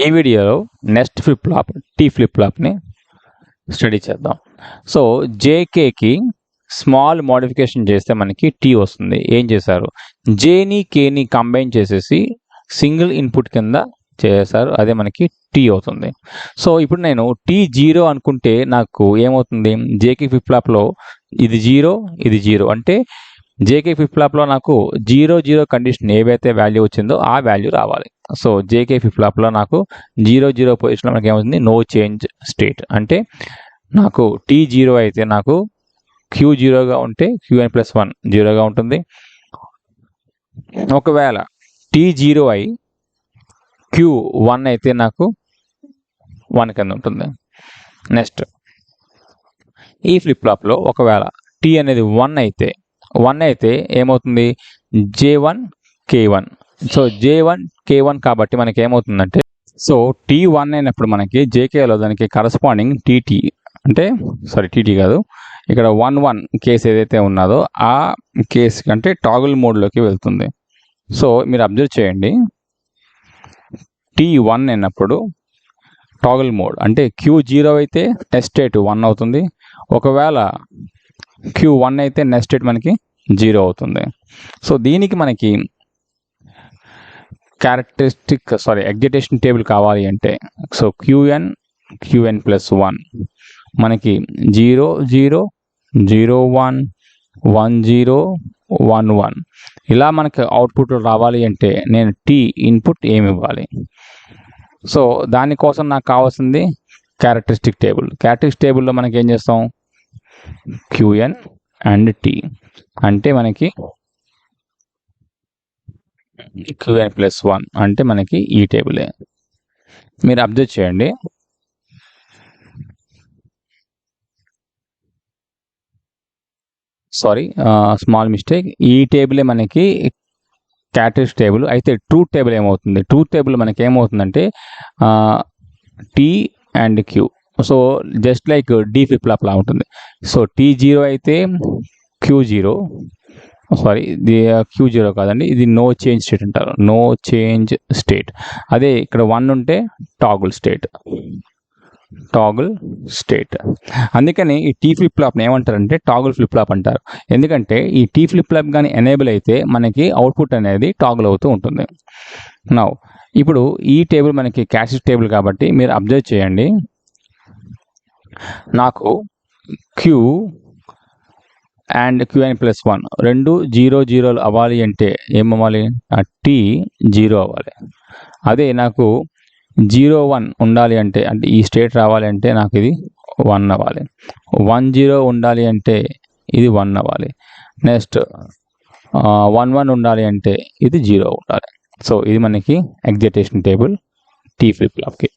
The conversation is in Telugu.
ఈ వీడియోలో next flip flop T flip ఫ్లాప్ని స్టడీ చేద్దాం. సో జేకేకి స్మాల్ మోడిఫికేషన్ చేస్తే మనకి టీ వస్తుంది. ఏం చేశారు, జేని కేని కంబైన్ చేసేసి సింగిల్ ఇన్పుట్ కింద చేశారు, అదే మనకి టీ అవుతుంది. సో ఇప్పుడు నేను టీ 0 అనుకుంటే నాకు ఏమవుతుంది, జేకే ఫ్లిప్ ఫ్లాప్లో ఇది 0 ఇది 0 అంటే జేకే ఫ్లిప్ ఫ్లాప్లో నాకు 0 కండిషన్ ఏవైతే వాల్యూ వచ్చిందో ఆ వాల్యూ రావాలి. సో జేకే ఫ్లిప్ ఫ్లాప్లో నాకు 0 పొజిషన్లో మనకి ఏమవుతుంది, నో చేంజ్ స్టేట్. అంటే నాకు టీ 0 అయితే నాకు క్యూ 0గా ఉంటే Qn+1 0గా ఉంటుంది. ఒకవేళ టీ 0 అయి క్యూ 1 అయితే నాకు 1 కింద ఉంటుంది. నెక్స్ట్ ఈ ఫ్లిప్ ఫ్లాప్లో ఒకవేళ టీ అనేది 1 అయితే ఏమవుతుంది, J1 K1. So J1 K1 కాబట్టి మనకి ఏమవుతుందంటే, సో T1 అయినప్పుడు మనకి జేకేలో దానికి కరస్పాండింగ్ టీటీ అంటే టీటీ కాదు, ఇక్కడ 1 కేసు ఏదైతే ఉన్నదో ఆ కేసు అంటే టాగుల్ మోడ్లోకి వెళ్తుంది. సో మీరు అబ్జర్వ్ చేయండి, T1 అయినప్పుడు టాగుల్ మోడ్ అంటే Q0 అయితే నెక్స్ట్ స్టేట్ 1 అవుతుంది. ఒకవేళ Q1 అయితే నెక్స్ట్ స్టేట్ మనకి 0 అవుతుంది. సో దీనికి మనకి ఎగ్జిటేషన్ టేబుల్ కావాలి అంటే, సో Qn+1 మనకి 0 0 0 1 1 0 1 1 ఇలా మనకి అవుట్పుట్ రావాలి అంటే నేను టీ ఇన్పుట్ ఏమి ఇవ్వాలి. సో దానికోసం నాకు కావాల్సింది క్యారెక్టరిస్టిక్ టేబుల్లో మనకి ఏం చేస్తాం, Qn అండ్ టీ అంటే మనకి Qn+1 అంటే మనకి ఈ టేబులే. మీరు అబ్జర్వ్ చేయండి, స్మాల్ మిస్టేక్, ఈ టేబులే మనకి క్యారెక్టరిస్టిక్ టేబుల్. అయితే ట్రూత్ టేబుల్ ఏమవుతుంది, ట్రూత్ టేబుల్ మనకి ఏమవుతుందంటే T and Q. So just like D flip flop లా ఉంటుంది. సో T0 అయితే Q0 Q0 కాదండి, ఇది నో చేంజ్ స్టేట్ అంటారు, నో చేంజ్ స్టేట్. అదే ఇక్కడ 1 ఉంటే టాగుల్ స్టేట్. అందుకని ఈ టీ ఫ్లిప్ ఫ్లాప్ని ఏమంటారంటే టాగుల్ ఫ్లిప్ ఫ్లాప్ అంటారు. ఎందుకంటే ఈ టీ ఫ్లిప్ ఫ్లాప్ కానీ ఎనేబుల్ అయితే మనకి అవుట్పుట్ అనేది టాగుల్ అవుతూ ఉంటుంది. నౌ ఇప్పుడు ఈ టేబుల్ మనకి క్యారెక్టరిస్టిక్ టేబుల్ కాబట్టి మీరు అబ్జర్వ్ చేయండి, నాకు క్యూ అండ్ Qn+1 రెండు 0 0 అవ్వాలి అంటే ఏమవ్వాలి, టీ 0 అవ్వాలి. అదే నాకు 0 1 ఉండాలి అంటే ఈ స్టేట్ రావాలి అంటే నాకు ఇది 1 అవ్వాలి. 1 0 ఉండాలి అంటే ఇది 1 అవ్వాలి. నెక్స్ట్ 1 1 ఉండాలి అంటే ఇది 0 ఉండాలి. సో ఇది మనకి ఎగ్జిటేషన్ టేబుల్ టీ ఫ్లిప్ ఫ్లాప్కి.